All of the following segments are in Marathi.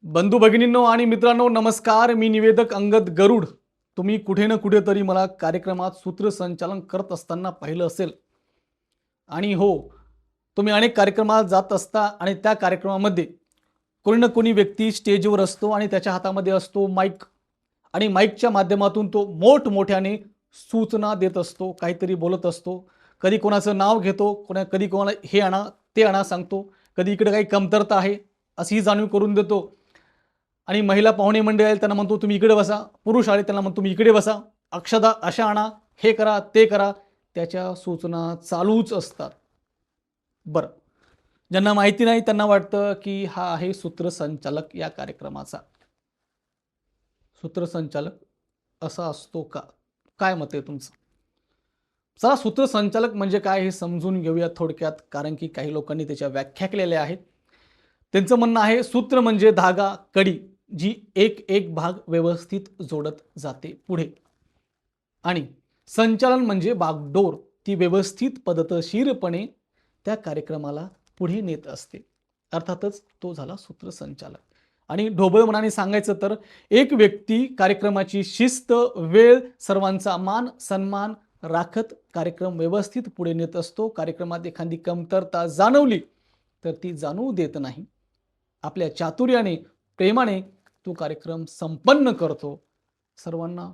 बंधू भगिनींनो आणि मित्रांनो नमस्कार. मी निवेदक अंगद गरुड. तुम्ही कुठे ना कुठेतरी मला कार्यक्रमात सूत्रसंचालन करत असताना पाहिलं असेल. आणि हो, तुम्ही अनेक कार्यक्रमात जात असता आणि त्या कार्यक्रमामध्ये कोणी ना कोणी व्यक्ती स्टेजवर असतो आणि त्याच्या हातामध्ये असतो माईक. आणि माईकच्या माध्यमातून तो मोठमोठ्याने सूचना देत असतो, काहीतरी बोलत असतो. कधी कोणाचं नाव घेतो, कधी कोणाला हे आणा ते आणा सांगतो. कधी इकडे काही कमतरता आहे अशीही जाणीव करून देतो. आणि महिला पाहुणे मंडळी आले त्यांना म्हणतो तुम्ही इकडे बसा. पुरुष आले त्यांना म्हणतो तुम्ही इकडे बसा. अक्षदा अशा आणा, हे करा ते करा. त्याच्या सूचना चालूच असतात. बरं, ज्यांना माहिती नाही त्यांना वाटतं की हा आहे सूत्रसंचालक या कार्यक्रमाचा. सूत्रसंचालक असा असतो का? काय मत आहे तुमचं? चला, सूत्रसंचालक म्हणजे काय हे समजून घेऊया थोडक्यात, कारण की काही लोकांनी त्याच्या व्याख्या केलेल्या आहेत. त्यांचं म्हणणं आहे सूत्र म्हणजे धागा, कडी, जी एक एक भाग व्यवस्थित जोडत जाते पुढे. आणि संचालन म्हणजे बागडोर, ती व्यवस्थित पद्धतशीरपणे त्या कार्यक्रमाला पुढे नेत असते. अर्थातच तो झाला सूत्रसंचालक. आणि ढोबळ मनाने सांगायचं तर एक व्यक्ती कार्यक्रमाची शिस्त, वेळ, सर्वांचा मान सन्मान राखत कार्यक्रम व्यवस्थित पुढे नेत असतो. कार्यक्रमात एखादी कमतरता जाणवली तर ती जाणवू देत नाही. आपल्या चातुर्याने, प्रेमाने तो कार्यक्रम संपन्न करतो. सर्वांना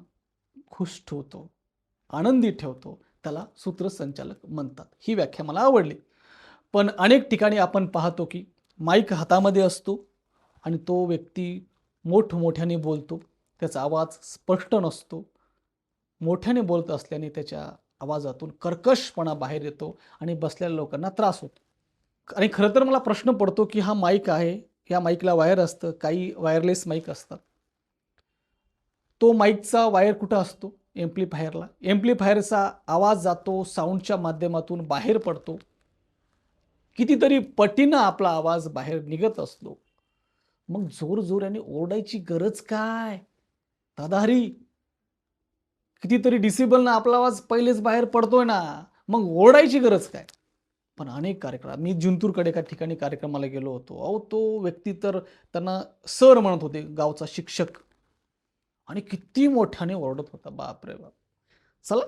खुश ठेवतो, आनंदी ठेवतो. त्याला सूत्रसंचालक म्हणतात. ही व्याख्या मला आवडली. पण अनेक ठिकाणी आपण पाहतो की माईक हातामध्ये असतो आणि तो व्यक्ती मोठमोठ्याने बोलतो. त्याचा आवाज स्पष्ट नसतो. मोठ्याने बोलत असल्याने त्याच्या आवाजातून कर्कशपणा बाहेर येतो आणि बसलेल्या लोकांना त्रास होतो. आणि खरं तर मला प्रश्न पडतो की हा माईक आहे, या माईकला वायर असतं, काही वायरलेस माईक असतात. तो माईकचा वायर कुठं असतो? एम्प्लिफायरला. एम्प्लिफायरचा आवाज जातो, साऊंडच्या माध्यमातून बाहेर पडतो. कितीतरी पटीनं आपला आवाज बाहेर निघत असतो. मग जोरजोराने ओरडायची गरज काय? दादाहरी, कितीतरी डिसिबलनं आपला आवाज पहिलेच बाहेर पडतोय ना, मग ओरडायची गरज काय? पण अनेक कार्यक्रमात मी जिंतूरकडे एका ठिकाणी कार्यक्रमाला गेलो होतो. अहो, तो व्यक्ती तर त्यांना सर म्हणत होते, गावचा शिक्षक. आणि किती मोठ्याने ओरडत होता, बापरे बाप. चला,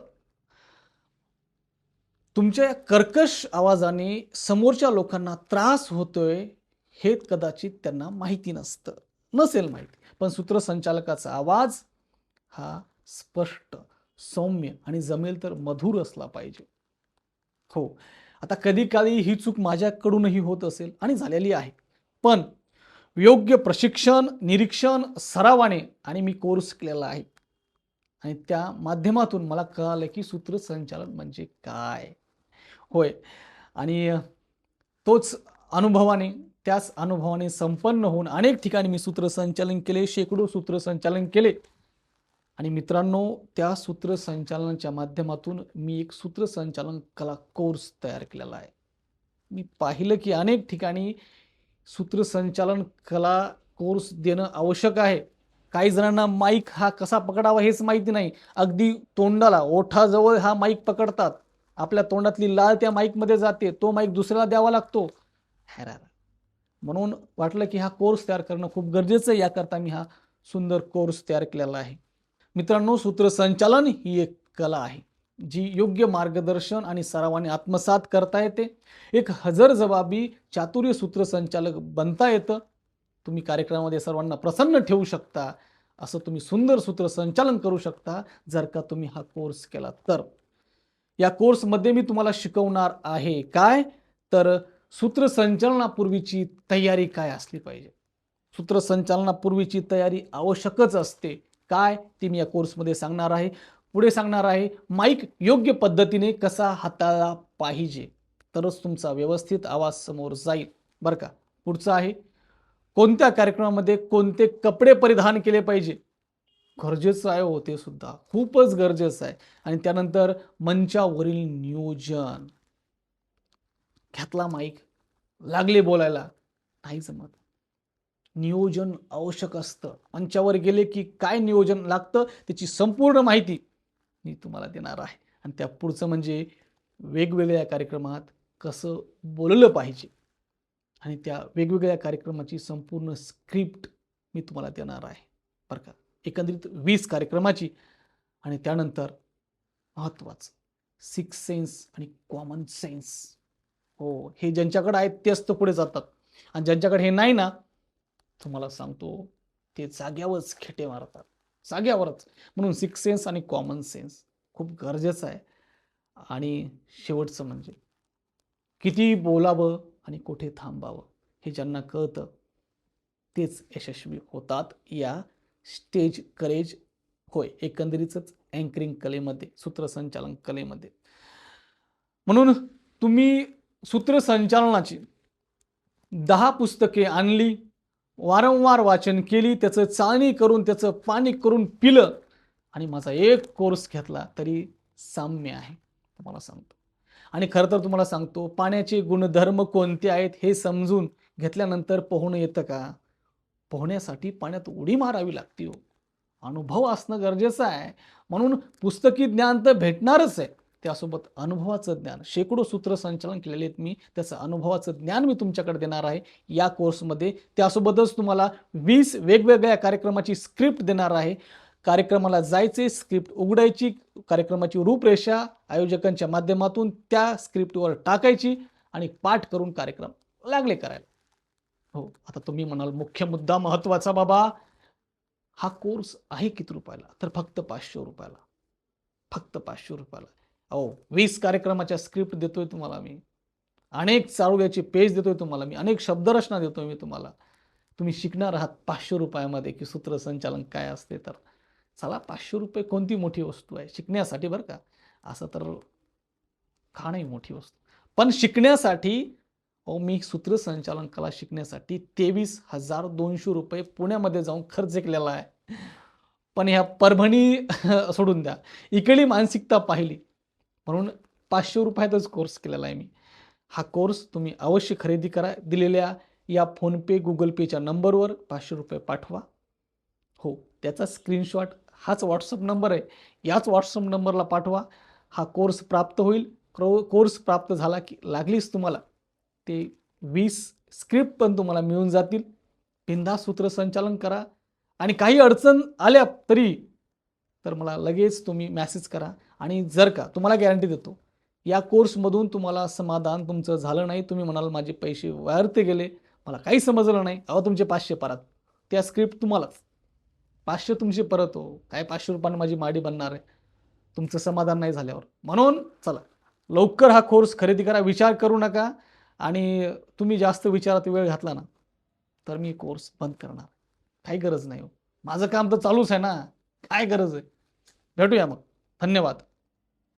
तुमच्या कर्कश आवाजाने समोरच्या लोकांना त्रास होतोय हे कदाचित त्यांना माहिती नसेल माहिती. पण सूत्रसंचालकाचा आवाज हा स्पष्ट, सौम्य आणि जमेल तर मधुर असला पाहिजे. हो, आता कधी काळी ही चूक माझ्याकडूनही होत असेल आणि झालेली आहे. पण योग्य प्रशिक्षण, निरीक्षण, सरावाने आणि मी कोर्स केलेला आहे. आणि त्या माध्यमातून मला कळालं की सूत्रसंचालन म्हणजे काय. होय. आणि तोच अनुभवाने, त्याच अनुभवाने संपन्न होऊन अनेक ठिकाणी मी सूत्रसंचालन केले, शेकडो सूत्रसंचालन केले. आणि मित्रांनो, त्या सूत्रसंचालनाच्या माध्यमातून मी एक सूत्रसंचालन कला कोर्स तयार केलेला आहे. मी पाहिलं की अनेक ठिकाणी सूत्रसंचालन कला कोर्स देणं आवश्यक आहे. काही जणांना माईक हा कसा पकडावा हेच माहिती नाही. अगदी तोंडाला, ओठाजवळ हा माईक पकडतात. आपल्या तोंडातली लाळ त्या माईकमध्ये जाते. तो माईक दुसऱ्याला द्यावा लागतो. हैराण. म्हणून वाटलं की हा कोर्स तयार करणं खूप गरजेचं आहे. याकरता मी हा सुंदर कोर्स तयार केलेला आहे. मित्रांनो, सूत्रसंचालन ही एक कला आहे, जी योग्य मार्गदर्शन आणि सरावाने आत्मसात करता येते. एक हजरजबाबी चातुर्य सूत्रसंचालक बनता येतं. तुम्ही कार्यक्रमामध्ये सर्वांना प्रसन्न ठेवू शकता. असं तुम्ही सुंदर सूत्रसंचालन करू शकता जर का तुम्ही हा कोर्स केला तर. या कोर्समध्ये मी तुम्हाला शिकवणार आहे काय, तर सूत्रसंचालनापूर्वीची तयारी काय असली पाहिजे. सूत्रसंचालनापूर्वीची तयारी आवश्यकच असते. काय, ती मी या कोर्समध्ये सांगणार आहे. पुढे सांगणार आहे माईक योग्य पद्धतीने कसा हाताळला पाहिजे, तरच तुमचा व्यवस्थित आवाज समोर जाईल बरं का. पुढचं आहे कोणत्या कार्यक्रमामध्ये कोणते कपडे परिधान केले पाहिजे. गरजेचं आहे हो, ते सुद्धा खूपच गरजेचं आहे. आणि त्यानंतर मंचावरील नियोजन. घेतला माईक, लागले बोलायला, नाही जमत. नियोजन आवश्यक असतं. मंचावर गेले की काय नियोजन लागतं त्याची संपूर्ण माहिती मी तुम्हाला देणार आहे. आणि त्या पुढचं म्हणजे वेगवेगळ्या कार्यक्रमात कसं बोललं पाहिजे आणि त्या वेगवेगळ्या कार्यक्रमाची संपूर्ण स्क्रिप्ट मी तुम्हाला देणार आहे बरं का. एकंदरीत 20 कार्यक्रमाची. आणि त्यानंतर महत्त्वाचं सिक्स सेन्स आणि कॉमन सेन्स. हो, हे ज्यांच्याकडे आहेत तेच तर पुढे जातात आणि ज्यांच्याकडे हे नाही ना, तुम्हाला सांगतो ते जाग्यावरच खेटे मारतात, जाग्यावरच. म्हणून सिक्स सेन्स आणि कॉमन सेन्स खूप गरजेचं आहे. आणि शेवटचं म्हणजे किती बोलावं आणि कुठे थांबावं हे ज्यांना कळतं तेच यशस्वी होतात या स्टेज करेज, होय, एकंदरीतच अँकरिंग कलेमध्ये, सूत्रसंचालन कलेमध्ये. म्हणून तुम्ही सूत्रसंचालनाची 10 पुस्तके आणली, वारंवार वाचन केली, त्याचं चाळणी करून, त्याचं पाणी करून पिलं आणि माझा एक कोर्स घेतला तरी साम्य आहे, तुम्हाला सांगतो. आणि खरं तर तुम्हाला सांगतो, पाण्याचे गुणधर्म कोणते आहेत हे समजून घेतल्यानंतर पोहणं येतं का? पोहण्यासाठी पाण्यात उडी मारावी लागते हो. अनुभव असणं गरजेचं आहे. म्हणून पुस्तकी ज्ञान तर भेटणारच आहे. त्यासोबत अनुभवाचं ज्ञान. शेकडो सूत्रसंचालन केलेले आहेत मी. त्याचं अनुभवाचं ज्ञान मी तुमच्याकडे देणार आहे या कोर्समध्ये. त्यासोबतच तुम्हाला 20 वेगवेगळ्या कार्यक्रमाची स्क्रिप्ट देणार आहे. कार्यक्रमाला जायचे, स्क्रिप्ट उघडायची, कार्यक्रमाची रूपरेषा आयोजकांच्या माध्यमातून त्या स्क्रिप्टवर टाकायची आणि पाठ करून कार्यक्रम लागले करायला. हो, आता तुम्ही म्हणाल मुख्य मुद्दा महत्त्वाचा बाबा, हा कोर्स आहे किती रुपयाला? तर फक्त 500 रुपयाला. फक्त 500 रुपयाला. अहो, 20 कार्यक्रमाच्या स्क्रिप्ट देतोय तुम्हाला मी. अनेक चारोळ्याचे पेज देतोय तुम्हाला मी. अनेक शब्दरचना देतोय मी तुम्हाला. तुम्ही शिकणार आहात 500 रुपयामध्ये की सूत्रसंचालन काय असते तर. चला, 500 रुपये कोणती मोठी वस्तू आहे शिकण्यासाठी बरं का. असं तर का नाही मोठी वस्तू. पण शिकण्यासाठी मी सूत्रसंचालन कला शिकण्यासाठी 23,200 रुपये पुण्यामध्ये जाऊन खर्च केलेला आहे. पण ह्या परभणी सोडून द्या. इकडली मानसिकता पाहिली म्हणून 500 रुपयातच कोर्स केलेला आहे मी. हा कोर्स तुम्ही अवश्य खरेदी करा. दिलेल्या या फोनपे, गुगल पेच्या नंबरवर 500 रुपये पाठवा. हो, त्याचा स्क्रीनशॉट हाच व्हॉट्सअप नंबर आहे. याच व्हॉट्सअप नंबरला पाठवा. हा कोर्स प्राप्त होईल. कोर्स प्राप्त झाला की लागलीच तुम्हाला ते 20 स्क्रिप्ट पण तुम्हाला मिळून जातील. बिनधास्त सूत्रसंचालन करा आणि काही अडचण आल्या तरी तर मला लगेच तुम्ही मेसेज करा. आणि जर का तुम्हाला गॅरंटी देतो, या कोर्समधून तुम्हाला समाधान तुमचं झालं नाही, तुम्ही म्हणाल माझे पैसे व्यर्थ गेले, मला काही समजलं नाही, अहो तुमचे 500 परत. त्या स्क्रिप्ट तुम्हालाच 500 तुमचे परत हो. काय 500 रुपयांना माझी माडी बनणार आहे तुमचं समाधान नाही झाल्यावर. म्हणून चला, लवकर हा कोर्स खरेदी करा. विचार करू नका. आणि तुम्ही जास्त विचारात वेळ घातला ना तर मी कोर्स बंद करणार. काही गरज नाही हो. माझं काम तर चालूच आहे ना. काय गरज आहे? भेटूया मग. धन्यवाद.